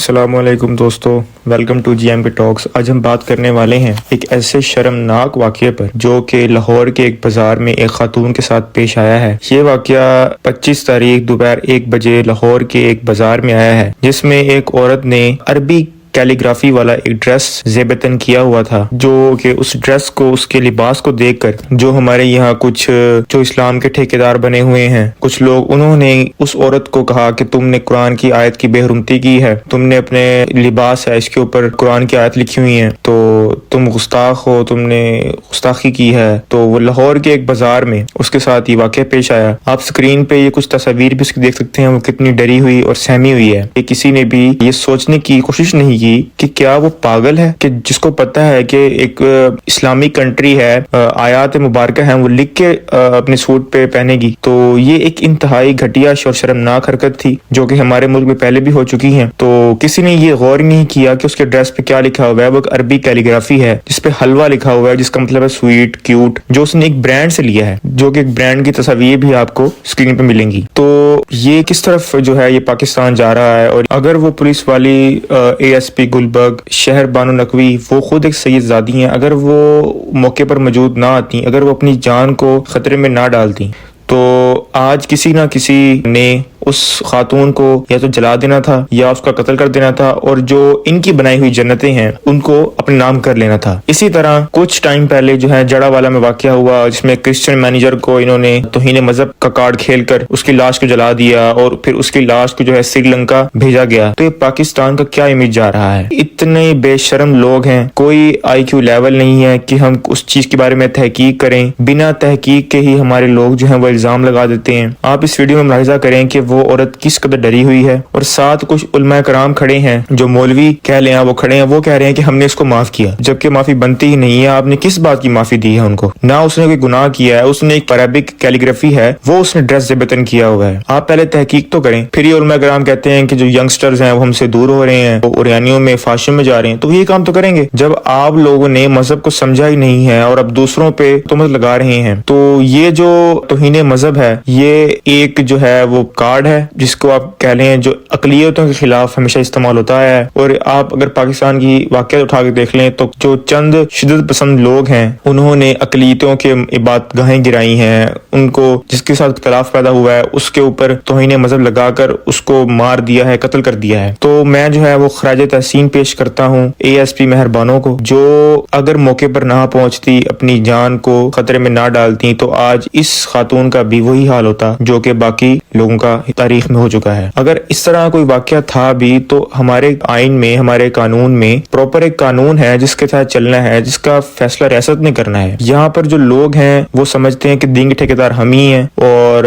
السلام علیکم دوستو، welcome to G M P talks. آج ہم بات کرنے والے ہیں ایک ایسے شرمناک واقعے پر جو کہ لاہور کے ایک بازار میں ایک خاتون کے ساتھ پیش آیا ہے۔ یہ واقعہ 25 تاریخ دوپہر 1 بجے لاہور کے ایک بازار میں آیا ہے، جس میں ایک عورت نے عربی کیلیگرافی والا ایک ڈریس زیب تن کیا ہوا تھا، جو کہ اس ڈریس کو، اس کے لباس کو دیکھ کر جو ہمارے یہاں کچھ جو اسلام کے ٹھیکیدار بنے ہوئے ہیں کچھ لوگ، انہوں نے اس عورت کو کہا کہ تم نے قرآن کی آیت کی بے حرمتی کی ہے، تم نے اپنے لباس ہے اس کے اوپر قرآن کی آیت لکھی ہوئی ہیں، تو تم گستاخ ہو، تم نے گستاخی کی ہے۔ تو وہ لاہور کے ایک بازار میں اس کے ساتھ یہ واقعہ پیش آیا۔ آپ سکرین پہ یہ کچھ تصاویر بھی اس کی دیکھ سکتے ہیں، وہ کتنی ڈری ہوئی اور سہمی ہوئی ہے۔ کہ کسی نے بھی یہ سوچنے کی کوشش نہیں کی کہ کیا وہ پاگل ہے، کہ جس کو پتہ ہے کہ ایک اسلامی کنٹری ہے، آیات مبارکہ ہیں، وہ لکھ کے اپنے سوٹ پہ پہنے گی۔ تو یہ ایک انتہائی گھٹیا اور شرمناک حرکت تھی جو کہ ہمارے ملک میں پہلے بھی ہو چکی ہیں۔ تو کسی نے یہ غور نہیں کیا کہ اس کے ڈریس پہ کیا لکھا ہوا ہے۔ وہ ایک عربی کیلیگرافی ہے جس پہ حلوہ لکھا ہوا ہے، جس کا مطلب ہے سویٹ، کیوٹ، جو اس نے ایک برانڈ سے لیا ہے، جو کہ ایک برانڈ کی تصاویر بھی آپ کو اسکرین پہ ملیں گی۔ تو یہ کس طرف جو ہے یہ پاکستان جا رہا ہے۔ اور اگر وہ پولیس والی اے ایس پی گلبرگ شہر بانو نقوی، وہ خود ایک سید زادی ہیں، اگر وہ موقع پر موجود نہ آتی، اگر وہ اپنی جان کو خطرے میں نہ ڈالتی، تو آج کسی نہ کسی نے اس خاتون کو یا تو جلا دینا تھا یا اس کا قتل کر دینا تھا، اور جو ان کی بنائی ہوئی جنتیں ہیں ان کو اپنے نام کر لینا تھا۔ اسی طرح کچھ ٹائم پہلے جو ہے جڑا والا میں واقعہ ہوا، جس میں کرسچن مینیجر کو انہوں نے توہین مذہب کا کارڈ کھیل کر اس کی لاش کو جلا دیا، اور پھر اس کی لاش کو جو ہے سری لنکا بھیجا گیا۔ تو یہ پاکستان کا کیا امیج جا رہا ہے؟ اتنے بے شرم لوگ ہیں، کوئی آئی کیو لیول نہیں ہے کہ ہم اس چیز کے بارے میں تحقیق کریں۔ بنا تحقیق کے ہی ہمارے لوگ جو ہیں وہ الزام لگا دیتے ہیں۔ آپ اس ویڈیو میں ملاحظہ کریں کہ وہ عورت کس قدر ڈری ہوئی ہے، اور ساتھ کچھ علماء کرام کھڑے ہیں، جو مولوی کہہ لیں وہ کھڑے ہیں، وہ کہہ رہے ہیں کہ ہم نے اس کو معاف کیا، جبکہ معافی بنتی ہی نہیں ہے۔ آپ نے کس بات کی معافی دی ہے ان کو؟ نہ اس نے کوئی گناہ کیا ہے، اس نے ایک عربک کیلیگرافی ہے، وہ اس نے ڈریس زیب تن کیا ہوا ہے۔ آپ پہلے تحقیق تو کریں۔ پھر یہ علماء کرام کہتے ہیں کہ جو ینگسٹرز ہیں وہ ہم سے دور ہو رہے ہیں، وہ اوریانیوں میں فاشن میں جا رہے ہیں، تو یہ کام تو کریں گے جب آپ لوگوں نے مذہب کو سمجھا ہی نہیں ہے اور اب دوسروں پہ تہمت لگا رہے ہیں۔ تو یہ جو توہین مذہب ہے، یہ ایک جو ہے وہ کارڈ ہے جس کو آپ کہہ لیں جو اقلیتوں کے خلاف ہمیشہ استعمال ہوتا ہے۔ اور آپ اگر پاکستان کی واقعات اٹھا کے دیکھ لیں تو جو چند شدت پسند لوگ ہیں انہوں نے اقلیتوں کے عبادت گاہیں گرائی ہیں، ان کو جس کے ساتھ اختلاف پیدا ہوا ہے اس کے اوپر توہین مذہب لگا کر اس کو مار دیا ہے، قتل کر دیا ہے۔ تو میں جو ہے وہ خراج تحسین پیش کرتا ہوں اے ایس پی مہربانوں کو، جو اگر موقع پر نہ پہنچتی، اپنی جان کو خطرے میں نہ ڈالتی، تو آج اس خاتون کا بھی وہی حال ہوتا جو کہ باقی لوگوں کا تاریخ میں ہو چکا ہے۔ اگر اس طرح کوئی واقعہ تھا بھی تو ہمارے آئین میں، ہمارے قانون میں پراپر ایک قانون ہے جس کے تحت چلنا ہے، جس کا فیصلہ ریاست نے کرنا ہے۔ یہاں پر جو لوگ ہیں وہ سمجھتے ہیں کہ دین کے ٹھیکیدار ہم ہی ہیں، اور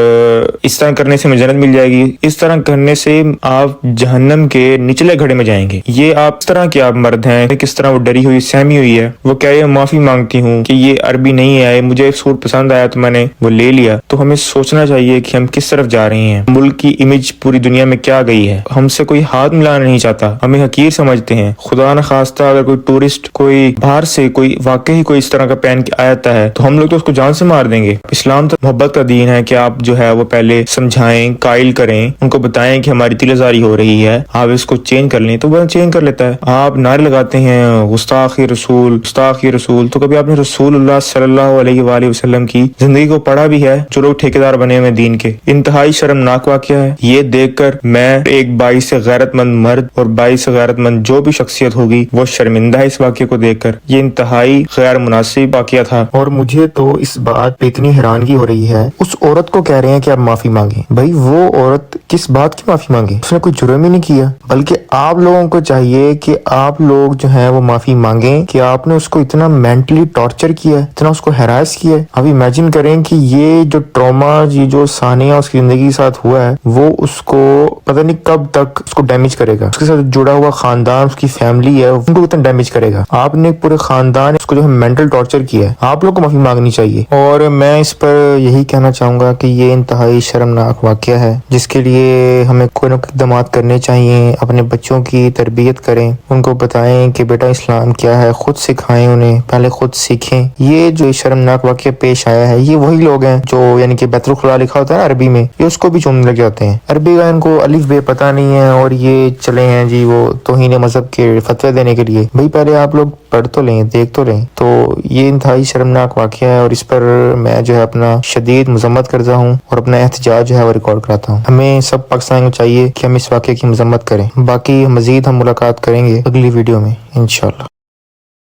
اس طرح کرنے سے ہمیں جنت مل جائے گی، اس طرح کرنے سے آپ جہنم کے نچلے گھڑے میں جائیں گے۔ یہ آپ اس طرح کے آپ مرد ہیں، کس طرح وہ ڈری ہوئی سہمی ہوئی ہے، وہ کہہ رہی ہے معافی مانگتی ہوں کہ یہ عربی نہیں ہے، مجھے سوٹ پسند آیا تو میں نے وہ لے لیا۔ تو ہمیں سوچنا چاہیے کہ ہم کس طرف جا رہے ہیں، ملک کی امیج پوری دنیا میں کیا گئی ہے۔ ہم سے کوئی ہاتھ ملانا نہیں چاہتا، ہمیں حقیر سمجھتے ہیں۔ خدا نہ خواستہ اگر کوئی ٹورسٹ کوئی باہر سے کوئی واقعی کوئی اس طرح کا پہن کے آتا ہے تو ہم لوگ تو اس کو جان سے مار دیں گے۔ اسلام تو محبت کا دین ہے کہ آپ جو ہے وہ پہلے سمجھائیں، قائل کریں، ان کو بتائیں کہ ہماری تل ازاری ہو رہی ہے، آپ اس کو چینج کر لیں، تو وہ چینج کر لیتا ہے۔ آپ نعرے لگاتے ہیں گستاخ رسول، گستاخ رسول، تو کبھی آپ نے رسول اللہ صلی اللہ علیہ وآلہ وسلم کی زندگی کو پڑھا بھی ہے؟ جو لوگ ٹھیکیدار بنے ہوئے دین کے، انتہائی شرمناک واقعہ ہے۔ یہ دیکھ کر میں ایک باعث غیرت مند مرد اور باعث غیرت مند جو بھی شخصیت ہوگی وہ شرمندہ ہے اس واقعے کو دیکھ کر۔ یہ انتہائی غیر مناسب واقعہ تھا، اور مجھے تو اس بات پہ اتنی حیرانگی ہو رہی ہے۔ اس عورت کو کہہ رہے ہیں کہ آپ معافی مانگیں، بھائی وہ عورت کس بات کی معافی مانگے؟ اس نے کوئی جرم ہی نہیں کیا، بلکہ آپ لوگوں کو چاہیے کہ آپ لوگ جو ہیں وہ معافی مانگیں کہ آپ نے اس کو اتنا مینٹلی ٹارچر کیا ہے، اتنا اس کو ہیراس کیا ہے۔ اب امیجن کریں کہ یہ جو ٹراما، یہ جو سانیہ اس کی زندگی کے ساتھ ہوا ہے، وہ اس کو پتہ نہیں کب تک اس کو ڈیمیج کرے گا، اس کے ساتھ جڑا ہوا خاندان، اس کی فیملی ہے، ان کو کتنا ڈیمیج کرے گا۔ آپ نے پورے خاندان اس کو جو ہے مینٹل ٹارچر کیا ہے، آپ لوگ کو معافی مانگنی چاہیے۔ اور میں اس پر یہی کہنا چاہوں گا کہ یہ انتہائی شرمناک واقعہ ہے، جس کے لیے ہمیں کوئی نہ کوئی اقدامات کرنے چاہیے۔ اپنے بچوں کی تربیت کریں، ان کو بتائیں کہ بیٹا اسلام کیا ہے، خود سکھائیں انہیں، پہلے خود سیکھیں۔ یہ جو شرمناک واقعہ پیش آیا ہے، یہ وہی لوگ ہیں جو یعنی کہ بیت الخلا لکھا ہوتا ہے عربی میں، یہ اس کو بھی چومنے لگے لگے ہوتے ہیں. عربی کا ان کو الف بے پتہ نہیں ہے اور یہ چلے ہیں جی وہ توہین مذہب کے فتوے دینے کے لیے. بھائی پہلے آپ لوگ پڑھ تو لیں, دیکھ تو لیں. تو یہ انتہائی شرمناک واقعہ ہے اور اس پر میں جو ہے اپنا شدید مذمت کرتا ہوں اور اپنا احتجاج جو ہے وہ ریکارڈ کراتا ہوں. ہمیں سب پاکستانیوں کو چاہیے کہ ہم اس واقعے کی مذمت کریں. باقی مزید ہم ملاقات کریں گے اگلی ویڈیو میں انشاءاللہ.